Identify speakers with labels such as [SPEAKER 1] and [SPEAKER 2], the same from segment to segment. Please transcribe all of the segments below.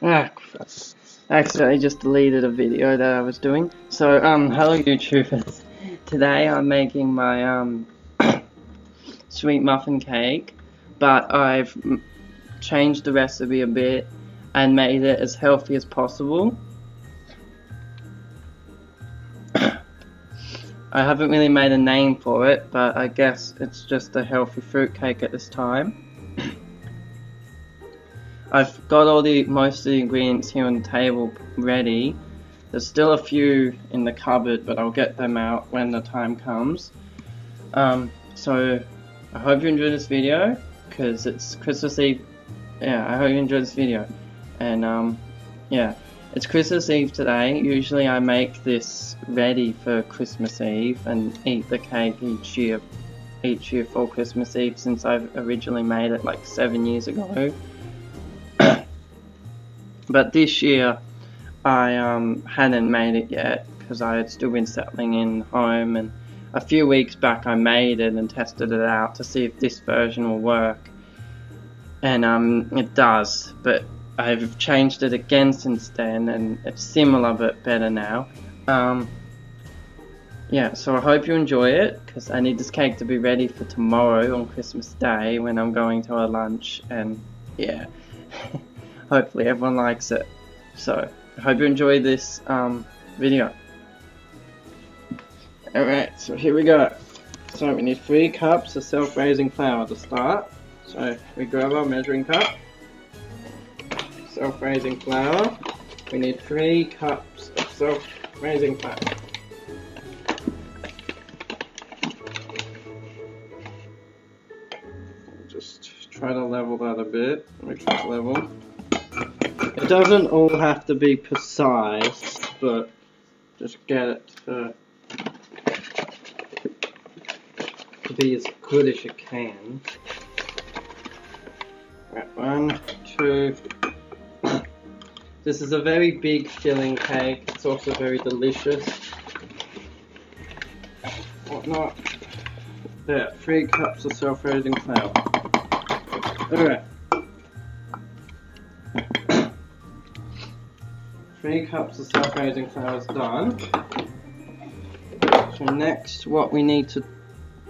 [SPEAKER 1] Ah, I accidentally just deleted a video that I was doing. So, hello YouTubers. Today I'm making my, sweet muffin cake, but I've changed the recipe a bit and made it as healthy as possible. I haven't really made a name for it, but I guess it's just a healthy fruit cake at this time. I've got most of the ingredients here on the table ready. There's still a few in the cupboard, but I'll get them out when the time comes. So I hope you enjoy this video, because it's Christmas Eve. Yeah, I hope you enjoy this video. And yeah, it's Christmas Eve today. Usually I make this ready for Christmas Eve and eat the cake each year for Christmas Eve, since I've originally made it like 7 years ago. But this year I hadn't made it yet because I had still been settling in home, and a few weeks back I made it and tested it out to see if this version will work, and it does, but I've changed it again since then and it's similar but better now. Yeah, so I hope you enjoy it, because I need this cake to be ready for tomorrow on Christmas Day when I'm going to a lunch, and yeah. Hopefully everyone likes it. So, I hope you enjoy this video. Alright, so here we go. So we need 3 cups of self-raising flour to start. So we grab our measuring cup, self-raising flour. We need 3 cups of self-raising flour. Just try to level that a bit. Make sure it's level. It doesn't all have to be precise, but just get it to be as good as you can. Right, 1, 2. This is a very big filling cake. It's also very delicious. Whatnot. There, 3 cups of self-raising flour. Alright. 3 cups of self-raising flour is done. So next what we need to...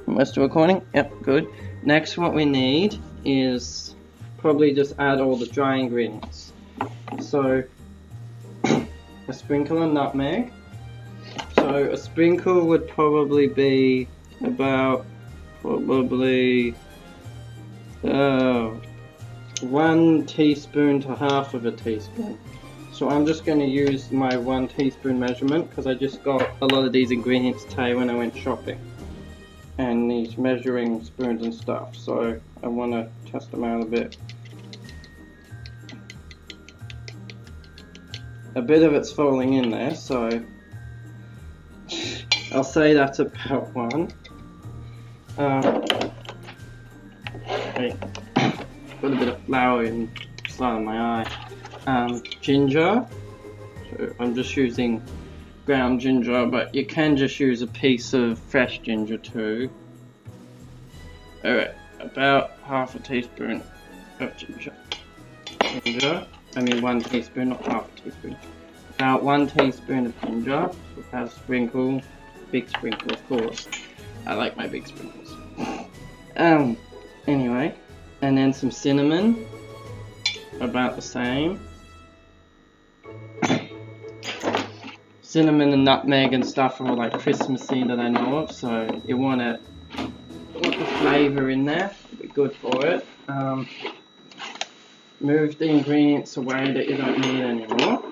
[SPEAKER 1] Am I still recording? Yep, good. Next what we need is probably just add all the dry ingredients. So a sprinkle of nutmeg. So a sprinkle would probably be about 1 teaspoon to half of a teaspoon. So I'm just going to use my 1 teaspoon measurement, because I just got a lot of these ingredients today when I went shopping, and these measuring spoons and stuff, so I want to test them out a bit. A bit of it's falling in there, so I'll say that's about 1. Wait, got a bit of flour in the side of my eye. Ginger, so I'm just using ground ginger, but you can just use a piece of fresh ginger too. Alright, about half a teaspoon of ginger. I mean 1 teaspoon, not half a teaspoon. About 1 teaspoon of ginger, so have a sprinkle, big sprinkle of course. I like my big sprinkles. Anyway, and then some cinnamon, about the same. Cinnamon and nutmeg and stuff are all like Christmassy that I know of, so you want the flavour in there, it'll be good for it. Move the ingredients away that you don't need anymore.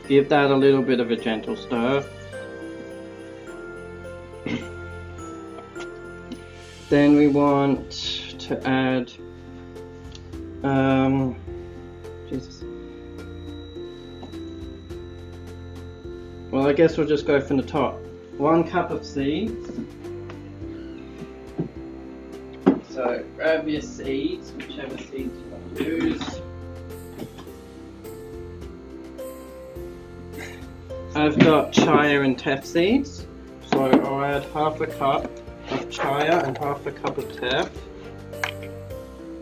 [SPEAKER 1] Give that a little bit of a gentle stir. Then we want to add Jesus. Well, I guess we'll just go from the top. 1 cup of seeds. So grab your seeds, whichever seeds you want to use. I've got chia and teff seeds, so I'll add half a cup of chia and half a cup of teff.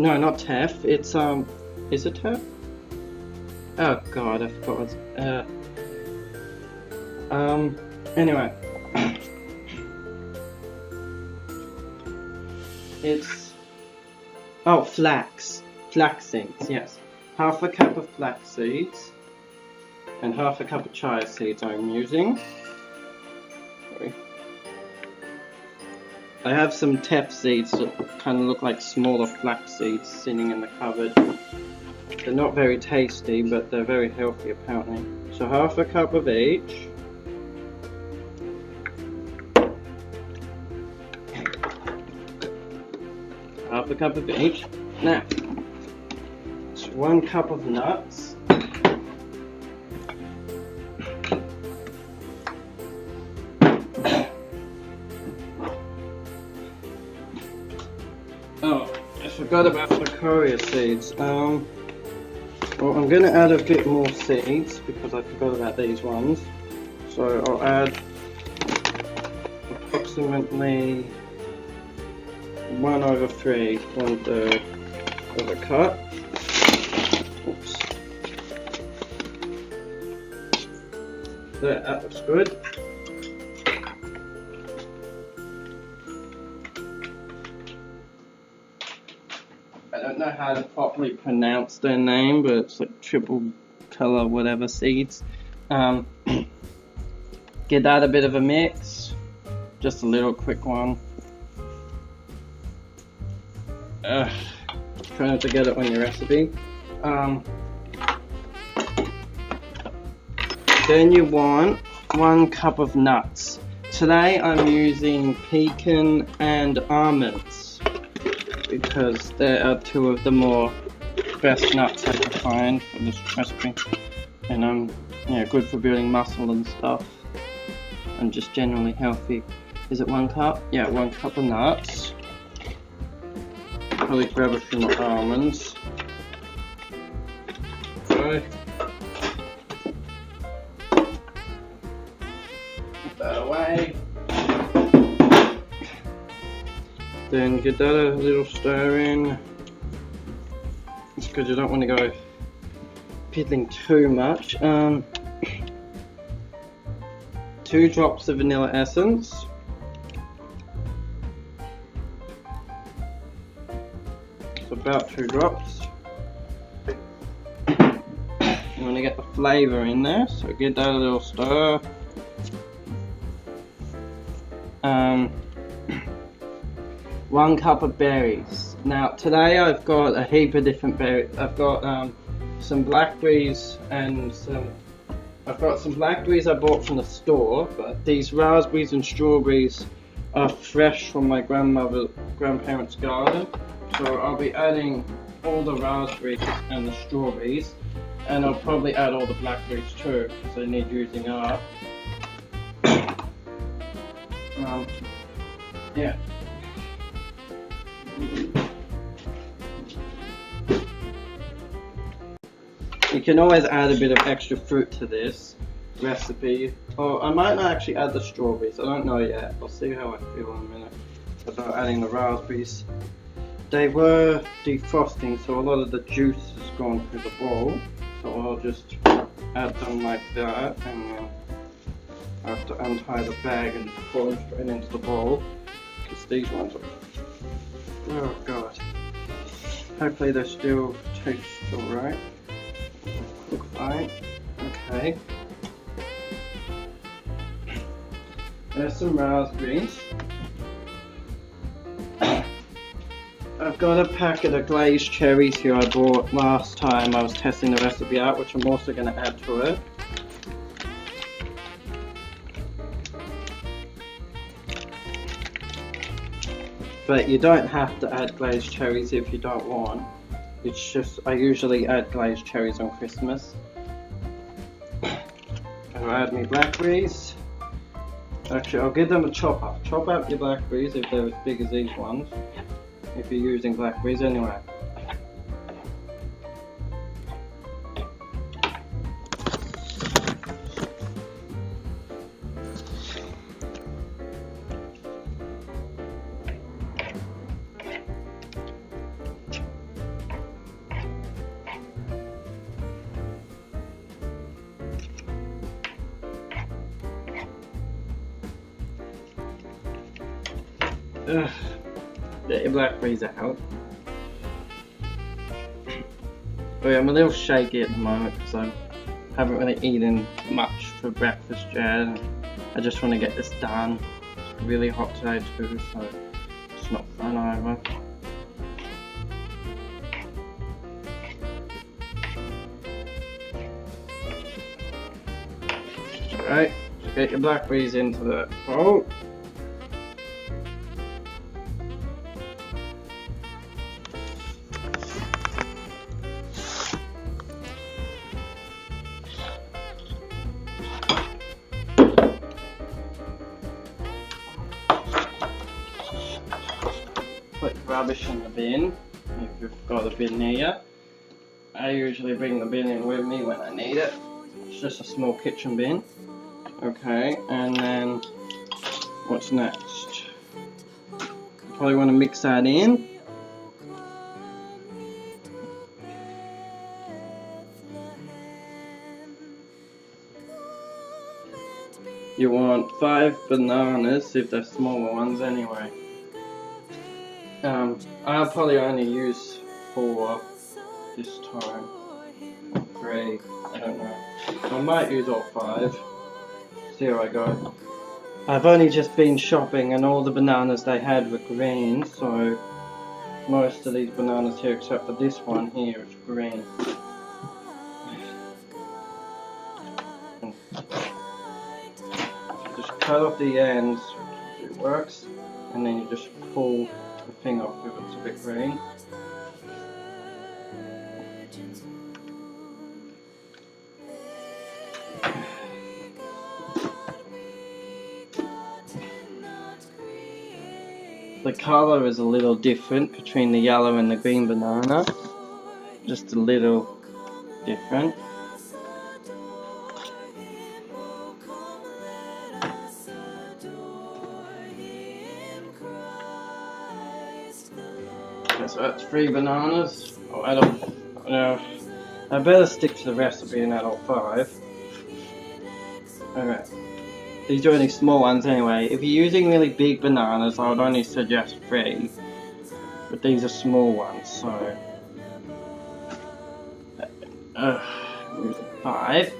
[SPEAKER 1] No, not teff. It's is it teff? Oh god, I forgot. Anyway, it's flax seeds. Yes, half a cup of flax seeds and half a cup of chia seeds I'm using. Sorry. I have some teff seeds that kind of look like smaller flax seeds sitting in the cupboard. They're not very tasty, but they're very healthy apparently. So half a cup of each. Half a cup of each. Now, it's 1 cup of nuts. Oh, I forgot about the courier seeds. Well, I'm going to add a bit more seeds because I forgot about these ones. So I'll add approximately 1/3, 1/3 of a cup. Oops. There, that looks good. I don't know how to properly pronounce their name, but it's like triple color whatever seeds. Give that a bit of a mix. Just a little quick one. Try not to get it on your recipe. Then you want 1 cup of nuts. Today I'm using pecan and almonds because they are 2 of the more best nuts I can find for this recipe, and yeah, good for building muscle and stuff, and just generally healthy. Is it 1 cup? Yeah, 1 cup of nuts. Probably grab a few more almonds. Okay. Put that away. Then give that a little stir in. It's because you don't want to go piddling too much. 2 drops of vanilla essence. About 2 drops. You want to get the flavour in there, so give that a little stir. 1 cup of berries. Now today I've got a heap of different berries. I've got some blackberries and I've got some blackberries I bought from the store, but these raspberries and strawberries are fresh from my grandparents' garden. So I'll be adding all the raspberries and the strawberries, and I'll probably add all the blackberries too, because they need using up. Yeah. You can always add a bit of extra fruit to this recipe, or I might not actually add the strawberries, I don't know yet. I'll see how I feel in a minute about adding the raspberries. They were defrosting, so a lot of the juice has gone through the bowl, so I'll just add them like that, and then I have to untie the bag and pour them straight into the bowl, because these ones are, oh god, hopefully they still taste alright. Look fine. Okay. There's some raspberries. I've got a packet of glazed cherries here I bought last time I was testing the recipe out, which I'm also going to add to it. But you don't have to add glazed cherries if you don't want. It's just, I usually add glazed cherries on Christmas. I'll add my blackberries. Actually, I'll give them a chop up. Chop up your blackberries if they're as big as these ones. If you're using blackberries anyway. Get your blackberries out. Oh yeah, I'm a little shaky at the moment because I haven't really eaten much for breakfast yet. I just want to get this done. It's really hot today too, so it's not fun either. Alright, get your blackberries into the bowl. Put rubbish in the bin if you've got a bin near. I usually bring the bin in with me when I need it. It's just a small kitchen bin. Okay, and then what's next? Probably want to mix that in. You want 5 bananas if they're smaller ones anyway. I'll probably only use 4 this time, or 3, I don't know. I might use all 5, see how I go. I've only just been shopping and all the bananas they had were green, so most of these bananas here except for this one here is green. Just cut off the ends, it works, and then you just pull the thing off if it's a bit green. The colour is a little different between the yellow and the green banana, just a little different. Okay, so that's 3 bananas. I'll add up, I better stick to the recipe and add all 5. Okay. These are only small ones anyway. If you're using really big bananas, I would only suggest 3. But these are small ones, so 5.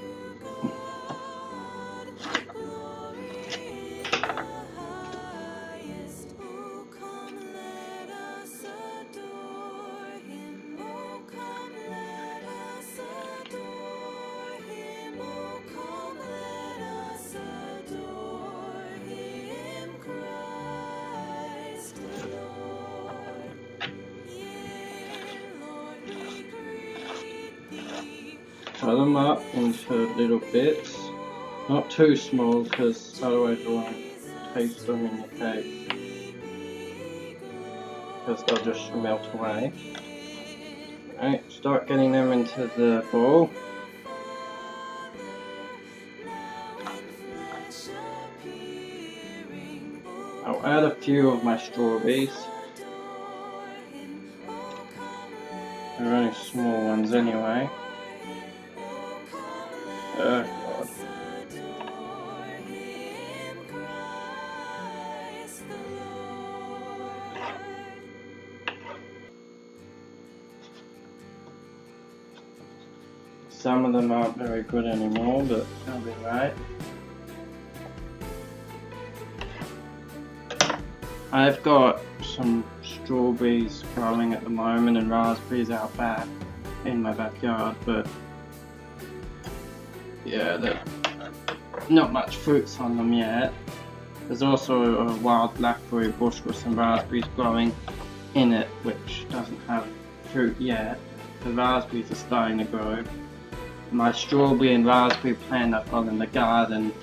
[SPEAKER 1] Cut them up into little bits, not too small because otherwise you won't taste them in your cake, because they'll just melt away. Alright, start getting them into the bowl. I'll add a few of my strawberries. They're only small ones anyway. God. Some of them aren't very good anymore, but they'll be right. I've got some strawberries growing at the moment and raspberries out back in my backyard, but yeah, there's not much fruits on them yet. There's also a wild blackberry bush with some raspberries growing in it, which doesn't have fruit yet. The raspberries are starting to grow. My strawberry and raspberry plant I've got in the garden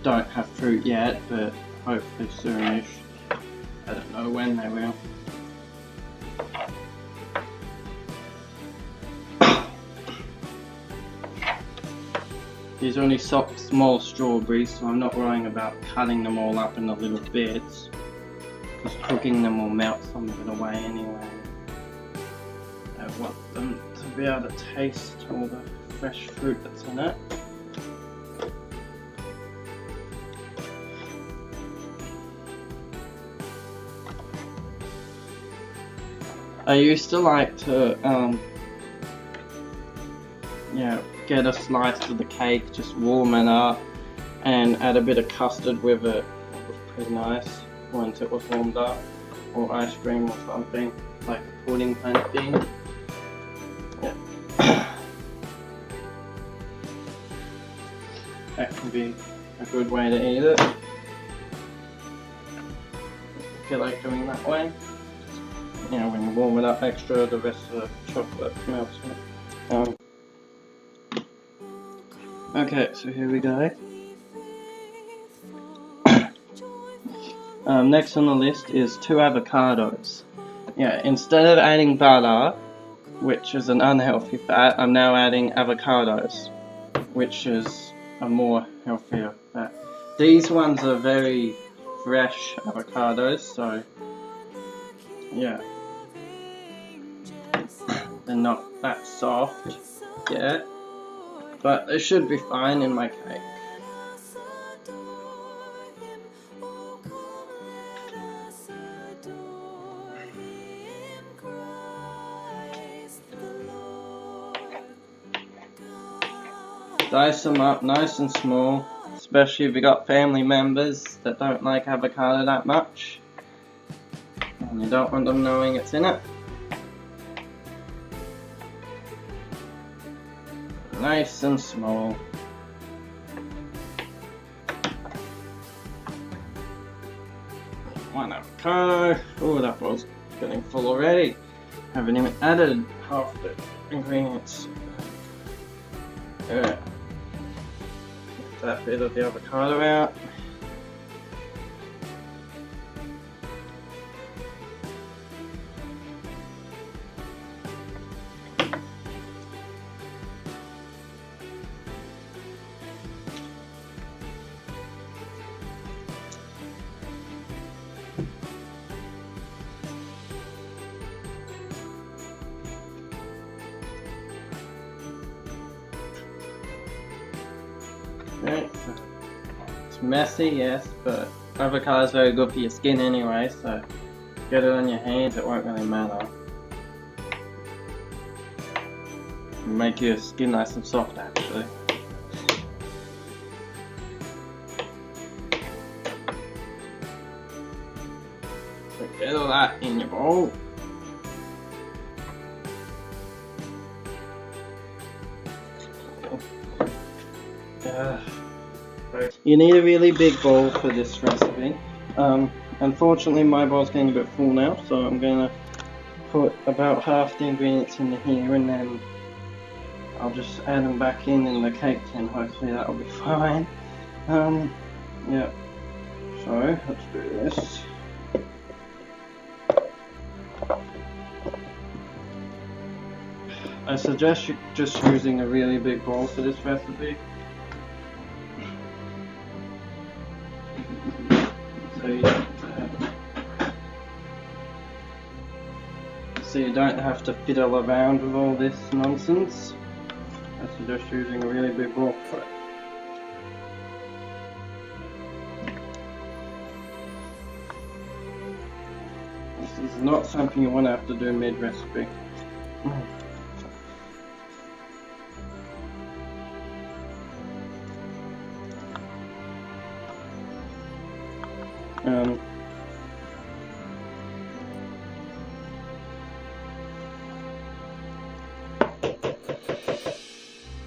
[SPEAKER 1] don't have fruit yet, but hopefully soonish. I don't know when they will. These are only small strawberries, so I'm not worrying about cutting them all up into little bits, because cooking them will melt some of it away anyway. I want them to be able to taste all the fresh fruit that's in it. I used to like to get a slice of the cake, just warm it up, and add a bit of custard with it. It was pretty nice once it was warmed up, or ice cream or something, like a pudding kind of thing. Yeah. That can be a good way to eat it. If you like doing that way. You know, when you warm it up extra, the rest of the chocolate melts in it. Okay, so here we go. Next on the list is 2 avocados. Yeah, instead of adding butter, which is an unhealthy fat, I'm now adding avocados, which is a more healthier fat. These ones are very fresh avocados, so yeah, they're not that soft yet, but they should be fine in my cake. Dice them up nice and small, especially if you got family members that don't like avocado that much, and you don't want them knowing it's in it. Nice and small. One avocado. Oh, that bowl's getting full already. Haven't even added half the ingredients. Yeah. That bit of the avocado out. Okay. It's messy, yes, but avocado is very good for your skin anyway, so get it on your hands, it won't really matter. It'll make your skin nice and soft actually. So get all that in your bowl. You need a really big bowl for this recipe. Unfortunately my bowl's getting a bit full now, so I'm going to put about half the ingredients in here and then I'll just add them back in the cake tin. Hopefully that'll be fine. Yeah, so let's do this. I suggest you just using a really big bowl for this recipe. So you don't have to fiddle around with all this nonsense. I suggest using a really big bowl for it. This is not something you want to have to do mid-recipe.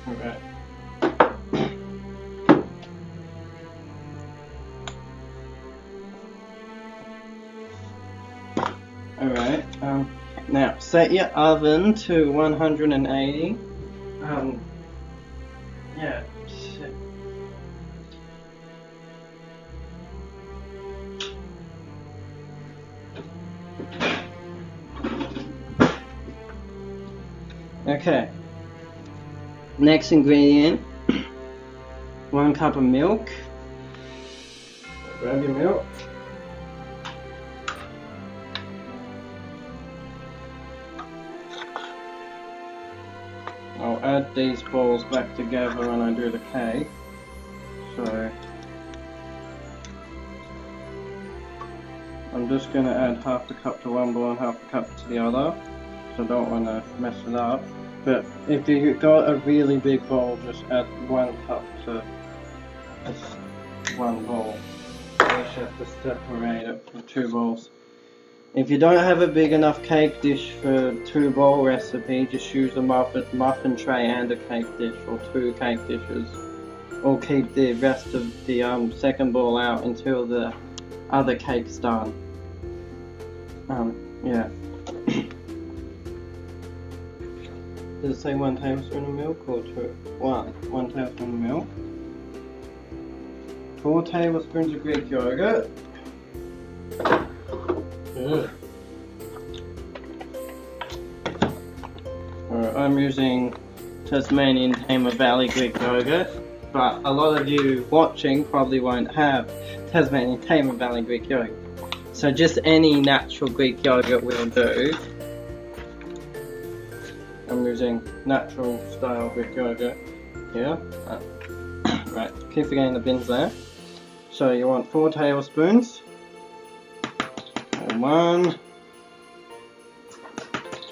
[SPEAKER 1] Okay. Alright, now set your oven to 180. Yeah. Okay. Next ingredient, 1 cup of milk. Grab your milk. I'll add these balls back together when I do the cake. So I'm I'm just going to add half a cup to one bowl and half a cup to the other, so I don't want to mess it up. But if you've got a really big bowl, just add 1 cup to this one bowl. You just have to separate it from 2 bowls. If you don't have a big enough cake dish for 2 bowl recipe, just use a muffin tray and a cake dish, or 2 cake dishes. Or keep the rest of the second bowl out until the other cake's done. Yeah. Does it say 1 tablespoon of milk or 2? 1 tablespoon of milk. 4 tablespoons of Greek yogurt. Alright, I'm using Tasmanian Tamer Valley Greek yogurt, but a lot of you watching probably won't have Tasmanian Tamer Valley Greek yogurt. So just any natural Greek yogurt will do. I'm using natural style Greek yogurt here. Right, keep forgetting the bins there. So you want 4 tablespoons. 1,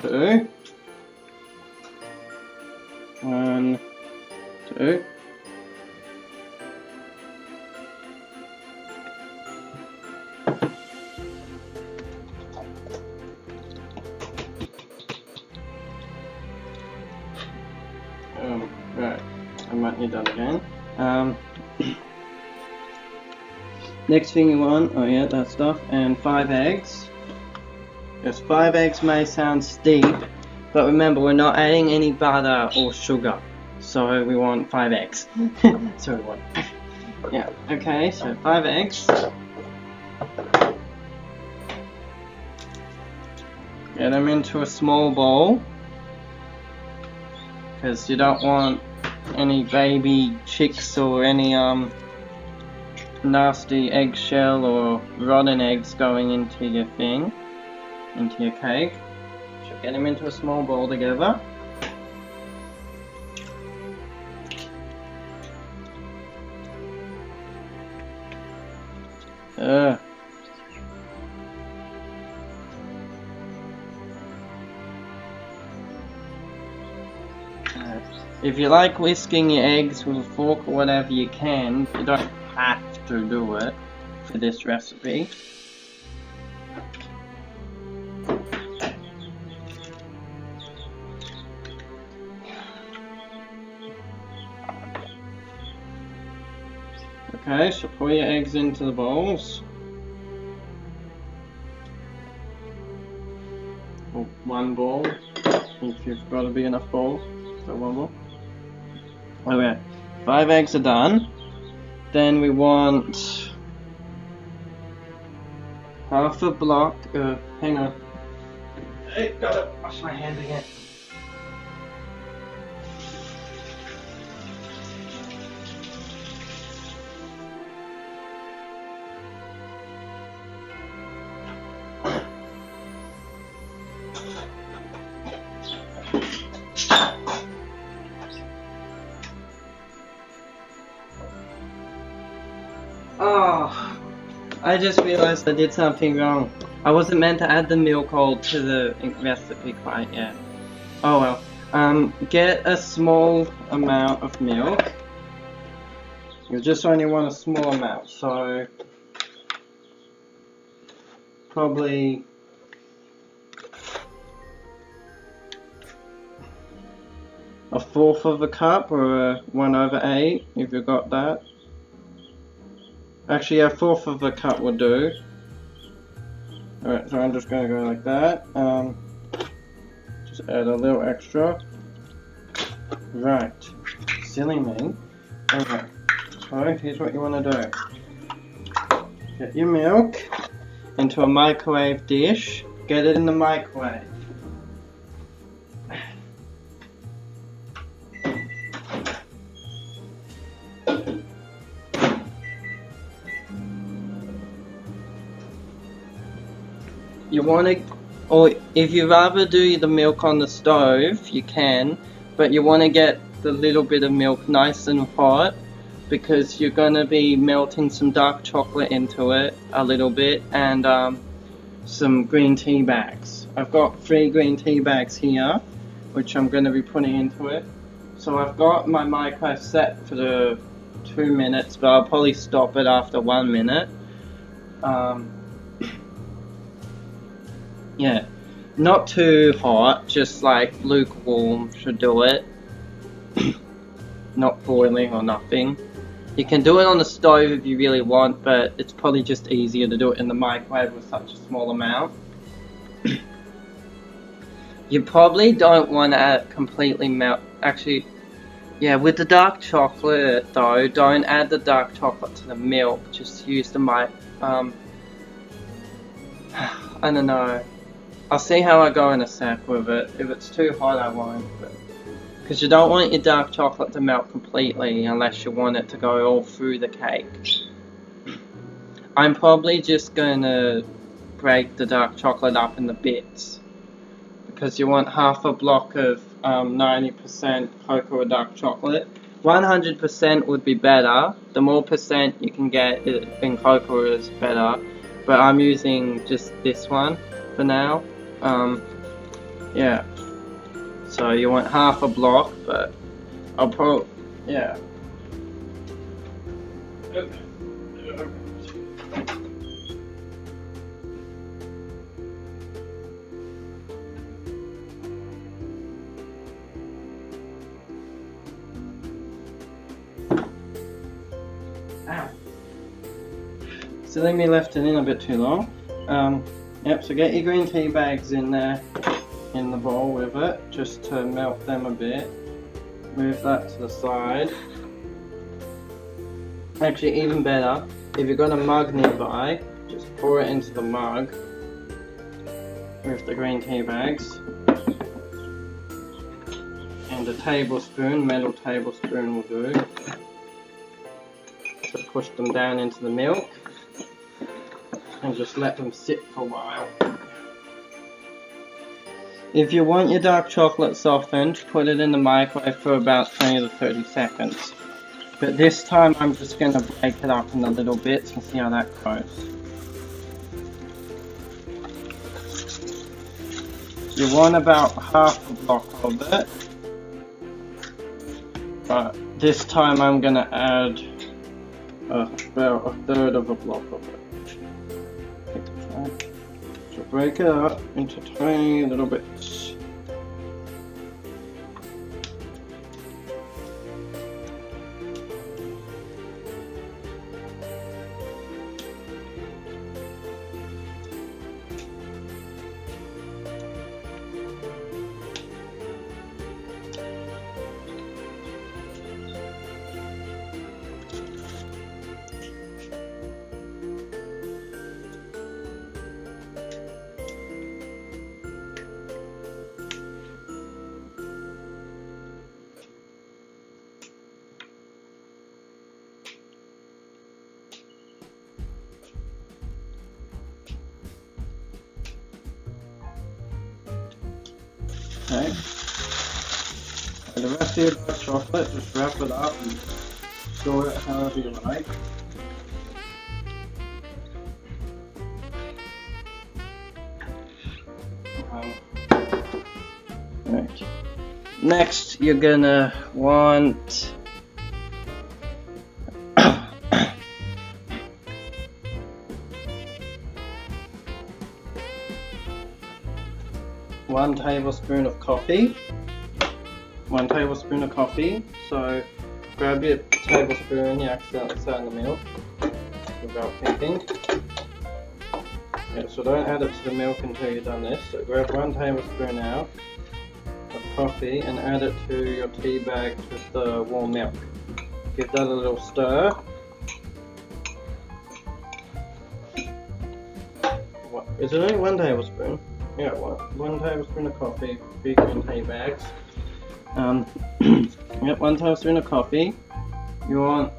[SPEAKER 1] 2, 1, 2. Right, I might need that again. Next thing you want, oh yeah, that stuff, and 5 eggs. Yes, 5 eggs may sound steep, but remember we're not adding any butter or sugar, so we want 5 eggs. So we want, yeah, okay, so 5 eggs. Get them into a small bowl, because you don't want any baby chicks or any nasty eggshell or rotten eggs going into your thing, into your cake. So get them into a small bowl together. If you like whisking your eggs with a fork or whatever, you can. You don't have to do it for this recipe. Okay, so pour your eggs into the bowls. Or 1 bowl, if you've got a big enough bowl. So 1 bowl. Okay, 5 eggs are done. Then we want half a block. Hang on. Hey, gotta wash my hands again. Oh, I just realized I did something wrong. I wasn't meant to add the milk all to the recipe quite yet. Oh well. Get a small amount of milk. You just only want a small amount, so probably a 1/4 of a cup or a 1/8 if you've got that. Actually, a 1/4 of a cup will do. Alright, so I'm just going to go like that. Just add a little extra. Right. Silly me. Okay. So, here's what you want to do. Get your milk into a microwave dish. Get it in the microwave. You want to, or if you rather do the milk on the stove, you can, but you want to get the little bit of milk nice and hot, because you're going to be melting some dark chocolate into it a little bit, and some green tea bags. I've got 3 green tea bags here, which I'm going to be putting into it. So I've got my microwave set for the 2 minutes, but I'll probably stop it after 1 minute. Yeah, not too hot, just like lukewarm should do it. Not boiling or nothing. You can do it on the stove if you really want, but it's probably just easier to do it in the microwave with such a small amount. You probably don't want to completely melt. Actually, yeah, with the dark chocolate though, don't add the dark chocolate to the milk. Just use the I don't know. I'll see how I go in a sec with it. If it's too hot, I won't. Because you don't want your dark chocolate to melt completely unless you want it to go all through the cake. I'm probably just going to break the dark chocolate up into bits. Because you want half a block of 90% cocoa dark chocolate. 100% would be better. The more percent you can get in cocoa is better. But I'm using just this one for now. Yeah. So you want half a block, but I'll probably, yeah. Ow. Silly me left it in a bit too long. Yep, so get your green tea bags in there, in the bowl with it, just to melt them a bit. Move that to the side. Actually, even better, if you've got a mug nearby, just pour it into the mug with the green tea bags. And a tablespoon, metal tablespoon will do. So push them down into the milk and just let them sit for a while. If you want your dark chocolate softened, put it in the microwave for about 20 to 30 seconds. But this time I'm just going to break it up into little bits and see how that goes. You want about half a block of it. But this time I'm going to add about a third of a block of it. So break it up into tiny little bits. Okay. And the rest of your dark chocolate, just wrap it up and store it however you like. Right. Next, you're gonna want one tablespoon of coffee. 1 tablespoon of coffee. So grab your tablespoon, you accidentally set in the milk without thinking. Yeah, so don't add it to the milk until you've done this. So grab 1 tablespoon out of coffee and add it to your tea bag with the warm milk. Give that a little stir. What, is it only 1 tablespoon? Yeah, 1 tablespoon of coffee, 3 green tea bags. Yep, 1 tablespoon of coffee. You want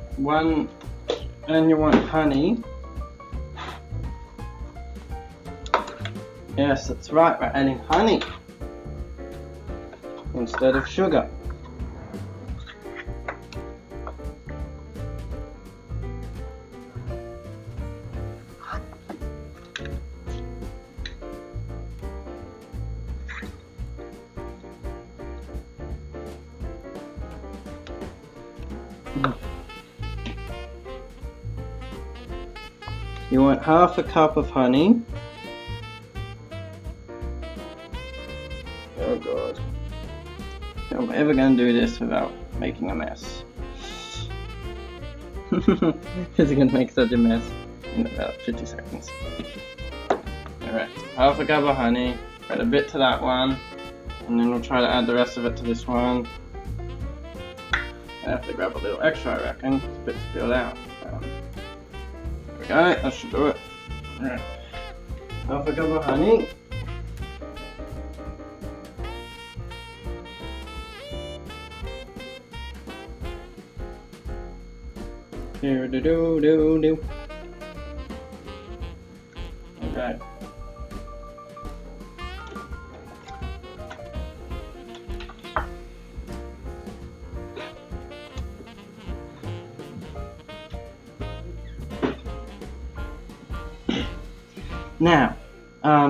[SPEAKER 1] honey. Yes, that's right, we're adding honey instead of sugar. You want half a cup of honey. Oh god. How am I ever going to do this without making a mess? Because you're going to make such a mess in about 50 seconds. Alright, half a cup of honey. Add a bit to that one. And then we'll try to add the rest of it to this one. I have to grab a little extra, I reckon. It's a bit spilled out. There we go, that should do it. Alright. Half a cup of honey. Do do do do do. Alright. Now,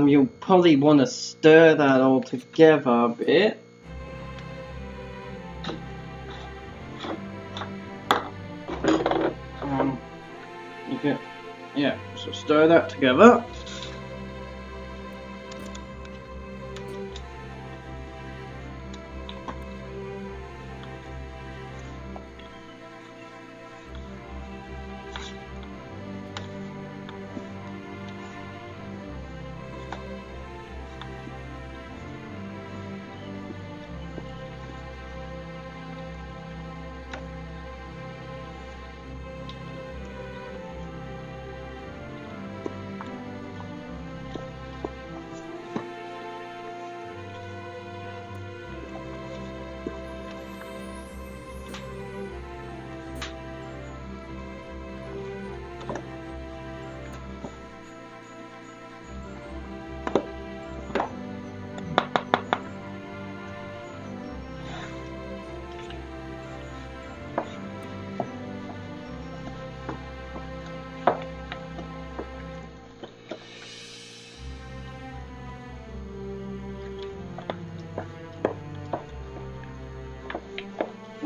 [SPEAKER 1] you'll probably want to stir that all together a bit. You can, yeah, so stir that together.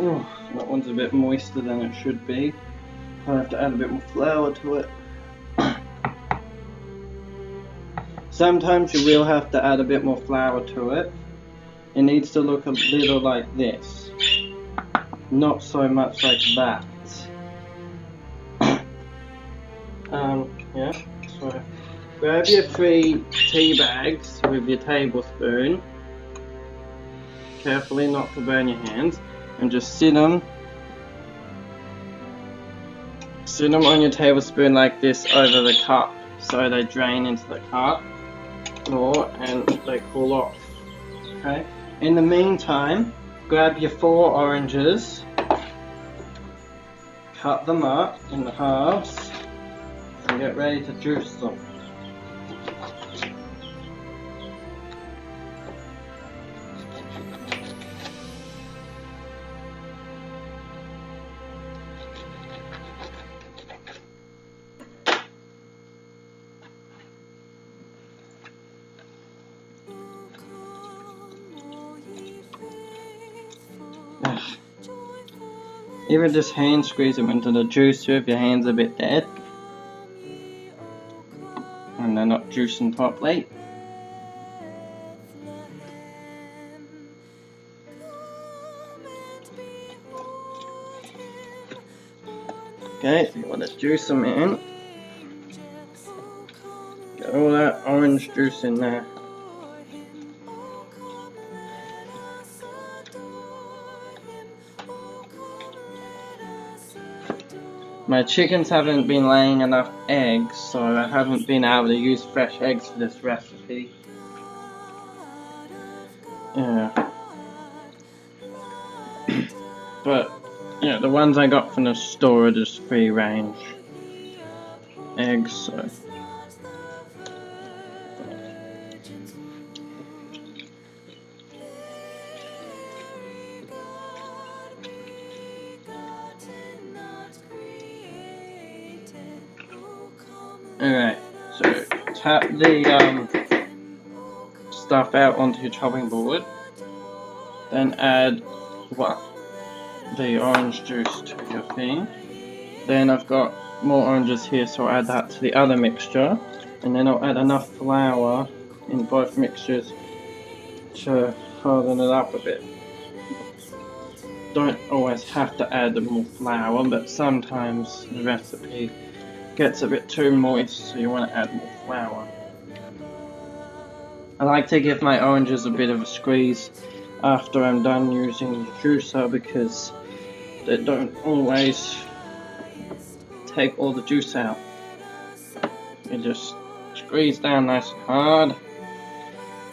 [SPEAKER 1] Oh, that one's a bit moister than it should be. I have to add a bit more flour to it. Sometimes you will have to add a bit more flour to it. It needs to look a little like this. Not so much like that. Yeah, so grab your 3 tea bags with your tablespoon. Carefully not to burn your hands. And just sit them on your tablespoon like this over the cup, so they drain into the cup and they cool off. Okay. In the meantime, grab your 4 oranges, cut them up in halves, and get ready to juice them. Even just hand squeeze them into the juicer if your hand's a bit dead and they're not juicing properly. Okay, you want to juice them in. Get all that orange juice in there. My chickens haven't been laying enough eggs, so I haven't been able to use fresh eggs for this recipe. Yeah. But, yeah, the ones I got from the store are just free range eggs, so. Alright, so tap the stuff out onto your chopping board, then add the orange juice to your thing. Then I've got more oranges here, so I'll add that to the other mixture. And then I'll add enough flour in both mixtures to harden it up a bit. Don't always have to add more flour, but sometimes the recipe gets a bit too moist, so you want to add more flour. I like to give my oranges a bit of a squeeze after I'm done using the juicer, because they don't always take all the juice out. You just squeeze down nice and hard,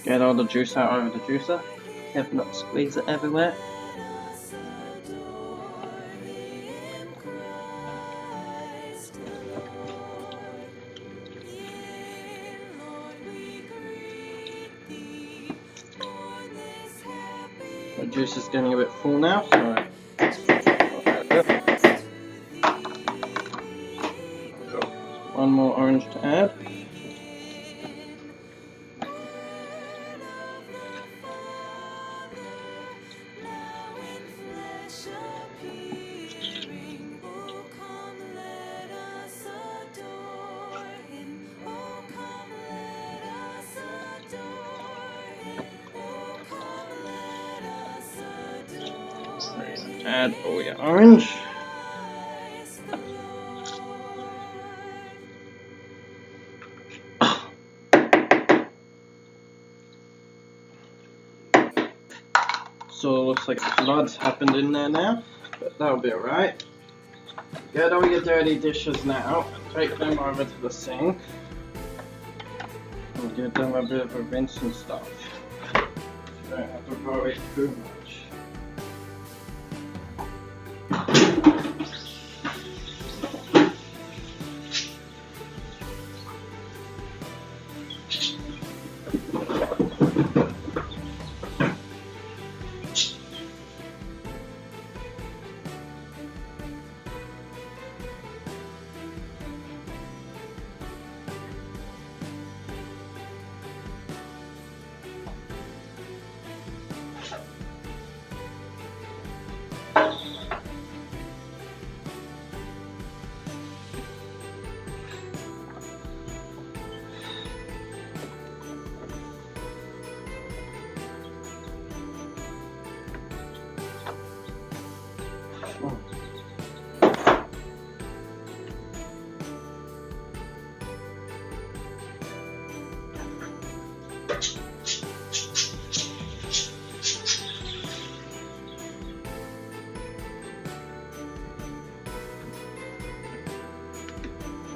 [SPEAKER 1] get all the juice out over the juicer, if not squeeze it everywhere. The juice is getting a bit full now, so I'll add it. Got one more orange to add. Add all your orange. So it looks like blood's happened in there now, but that'll be alright. Get all your dirty dishes now and take them over to the sink and give them a bit of a rinse and stuff. You don't have to worry too much.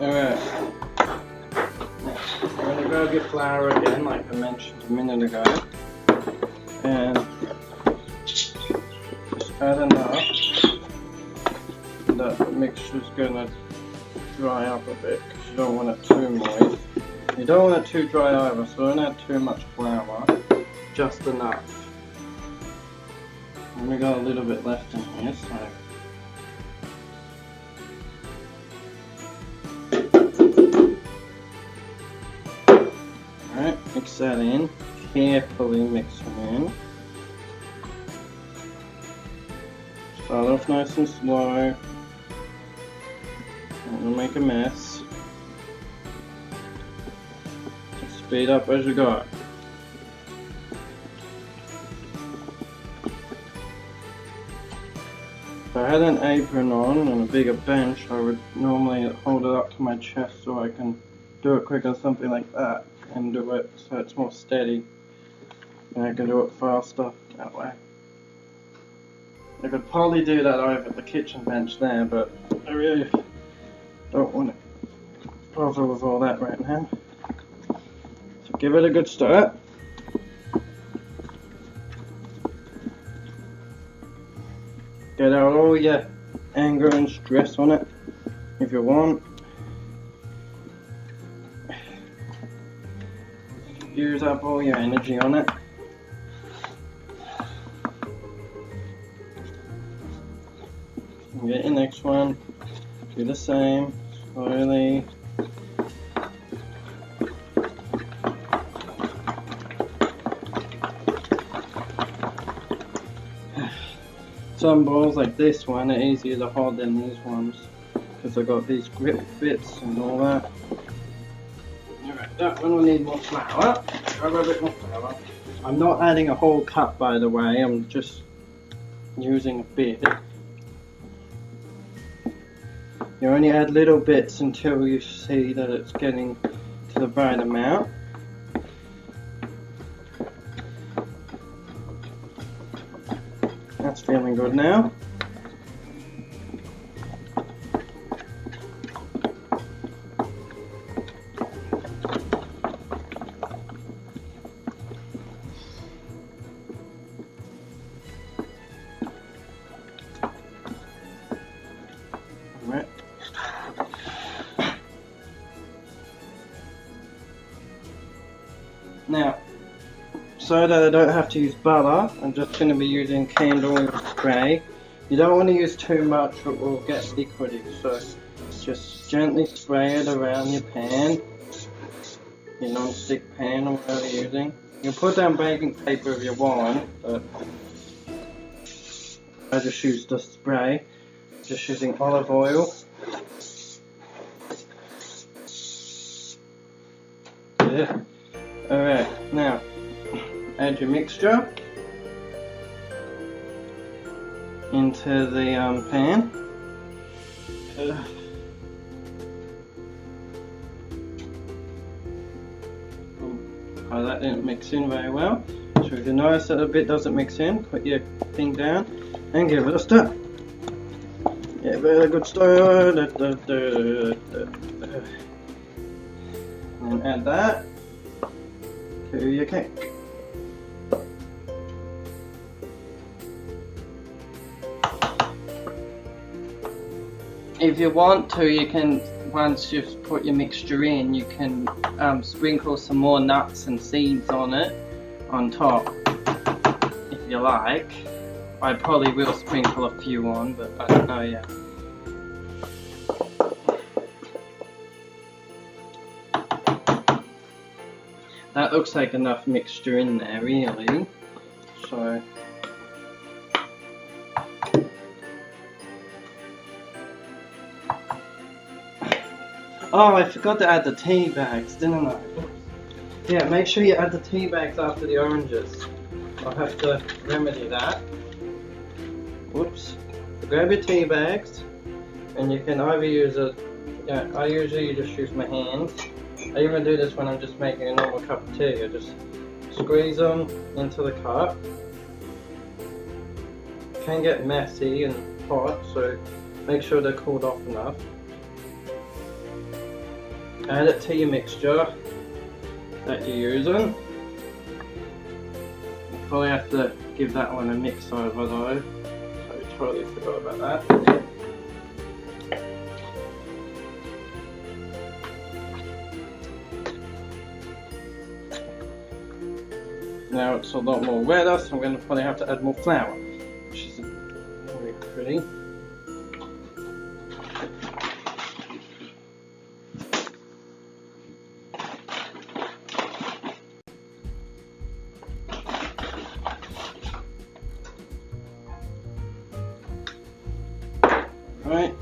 [SPEAKER 1] Alright, I'm going to grab your flour again, like I mentioned a minute ago, and just add enough that the mixture's going to dry up a bit, because you don't want it too moist. You don't want it too dry either, so don't add too much flour, just enough. And we got a little bit left in here, so mix that in, carefully mix them in. Start off nice and slow, don't make a mess. Speed up as you go. If I had an apron on and a bigger bench, I would normally hold it up to my chest so I can do it quicker, something like that, and do it so it's more steady, and I can do it faster that way. I could probably do that over the kitchen bench there, but I really don't want to bother with all that right now. So give it a good stir. Get out all your anger and stress on it if you want. Use up all your energy on it. Get your next one. Do the same. Slowly. some bowls like this one are easier to hold than these ones because they've got these grip bits and all that. Alright, that one will need more flour. I've got a bit more flour. I'm not adding a whole cup, by the way, I'm just using a bit. You only add little bits until you see that it's getting to the right amount. That's feeling good now. Right. Now, so that I don't have to use butter, I'm just going to be using candle oil spray. You don't want to use too much or it will get liquidy, so just gently spray it around your pan, your non-stick pan or whatever you're using. You can put down baking paper if you want, but I just use the spray. Just using olive oil. Yeah. Alright, now add your mixture into the pan. Oh, that didn't mix in very well. So if you notice that a bit doesn't mix in, put your thing down and give it a stir. Yeah, very good stir. And add that to your cake. If you want to, you can, once you've put your mixture in, you can sprinkle some more nuts and seeds on it, on top, if you like. I probably will sprinkle a few on, but I don't know yet. That looks like enough mixture in there, really. So, oh, I forgot to add the tea bags, didn't I? Yeah, make sure you add the tea bags after the oranges. I'll have to remedy that. Whoops. Grab your tea bags, and you can either use a, yeah, I usually just use my hands. I even do this when I'm just making a normal cup of tea. I just squeeze them into the cup. It can get messy and hot, so make sure they're cooled off enough. Add it to your mixture that you're using. You probably have to give that one a mix over though. I totally forgot about that. Now it's a lot more wetter, so I'm going to probably have to add more flour, which isn't very pretty. Right.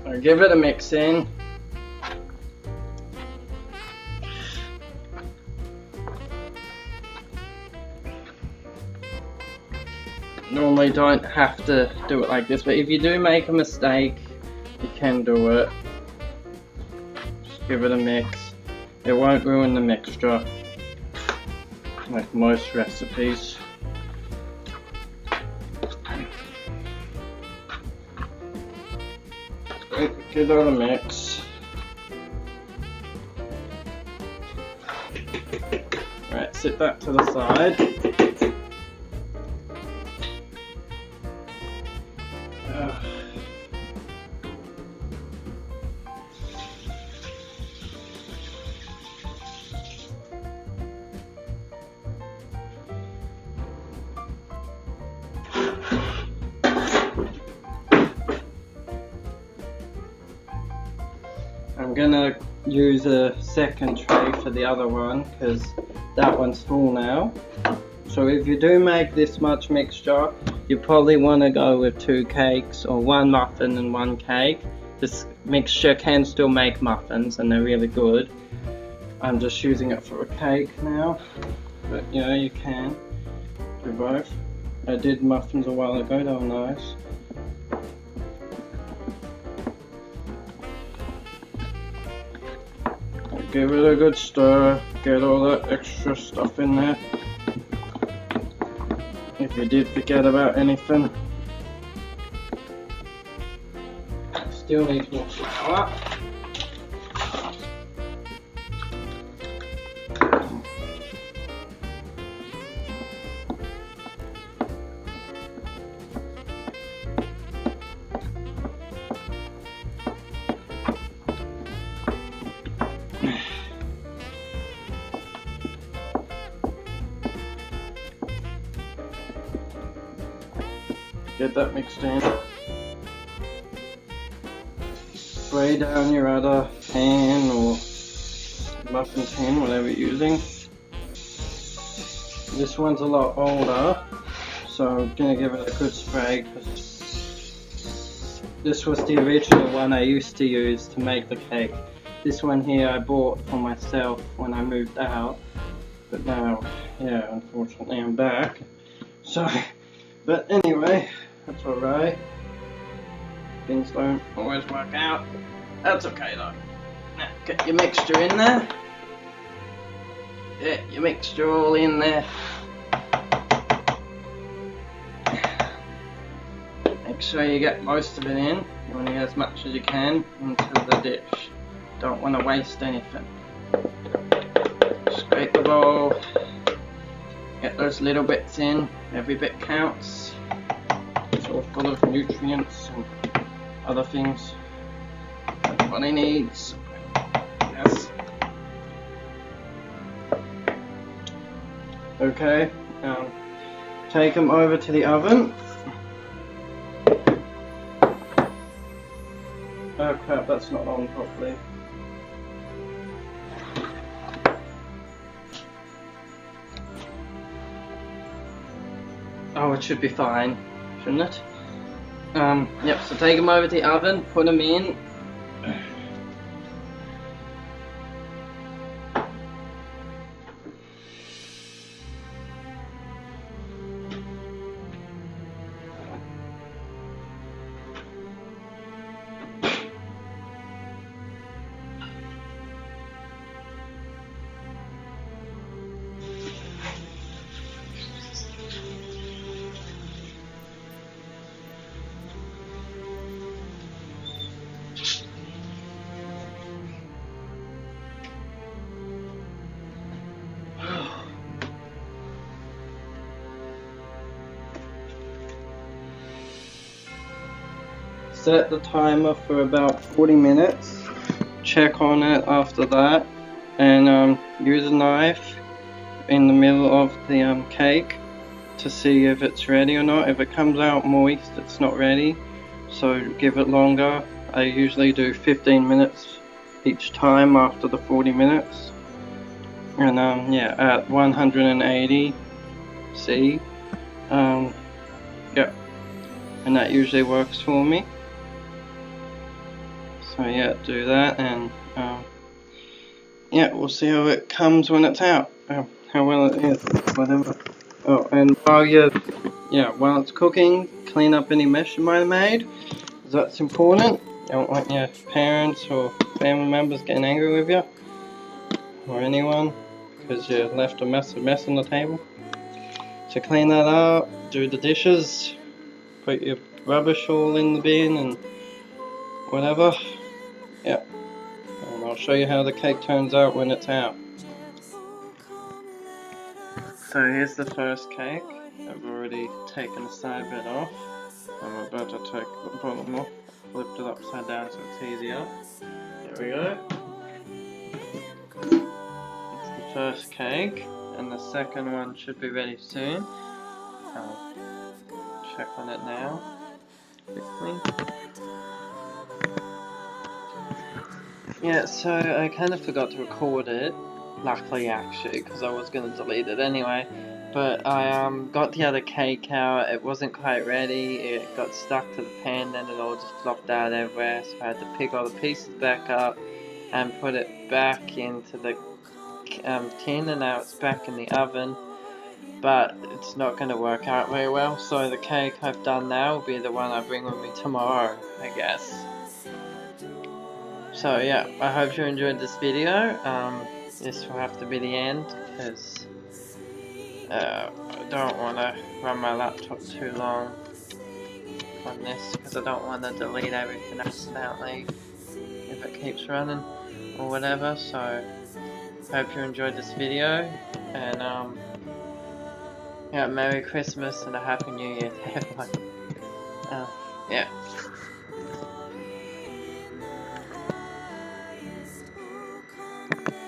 [SPEAKER 1] I'll give it a mix in. Normally don't have to do it like this, but if you do make a mistake, you can do it. Just give it a mix. It won't ruin the mixture, like most recipes. Give it a mix. Right, sit that to the side. I'm gonna use a second tray for the other one because that one's full now. So if you do make this much mixture, you probably want to go with 2 cakes or 1 muffin and 1 cake. This mixture can still make muffins and they're really good. I'm just using it for a cake now, but you know, you can do both. I did muffins a while ago, they were nice. Give it a good stir, get all that extra stuff in there. If you did forget about anything. Still needs more flour. Get that mixed in. Spray down your other pan or muffin tin, whatever you're using. This one's a lot older, so I'm gonna give it a good spray because this was the original one I used to use to make the cake. This one here I bought for myself when I moved out, but now, yeah, unfortunately I'm back. So, but anyway, that's alright. Things don't always work out. That's okay though. Now, get your mixture in there. Get your mixture all in there. Make sure you get most of it in. You want to get as much as you can into the dish. Don't want to waste anything. Scrape the bowl. Get those little bits in. Every bit counts. It's all full of nutrients and other things. That's what it needs. Yes. Okay. Take them over to the oven. Oh crap, that's not on properly. Oh, it should be fine, shouldn't it? Yep, so take them over to the oven, put them in. Set the timer for about 40 minutes, check on it after that, and use a knife in the middle of the cake to see if it's ready or not. If it comes out moist, it's not ready, so give it longer. I usually do 15 minutes each time after the 40 minutes, and yeah, at 180 C, yeah, and that usually works for me. So yeah, do that, and yeah, we'll see how it comes when it's out, how well it is, whatever. Oh, and while it's cooking, clean up any mess you might have made, because that's important. You don't want your parents or family members getting angry with you, or anyone, because you left a mess on the table. So clean that up, do the dishes, put your rubbish all in the bin and whatever. Yeah, and I'll show you how the cake turns out when it's out. So here's the first cake. I've already taken the side bit off. I'm about to take the bottom off. Flipped it upside down so it's easier. There we go. That's the first cake, and the second one should be ready soon. I'll check on it now quickly. Yeah, so I kind of forgot to record it, luckily actually, because I was going to delete it anyway, But I got the other cake out. It wasn't quite ready. It got stuck to the pan, and it all just flopped out everywhere. So I had to pick all the pieces back up and put it back into the tin, and now it's back in the oven. But it's not going to work out very well. So the cake I've done now will be the one I bring with me tomorrow, I guess. So yeah, I hope you enjoyed this video. This will have to be the end because I don't want to run my laptop too long on this because I don't want to delete everything accidentally if it keeps running or whatever. So hope you enjoyed this video, and yeah, Merry Christmas and a Happy New Year to everyone. Yeah.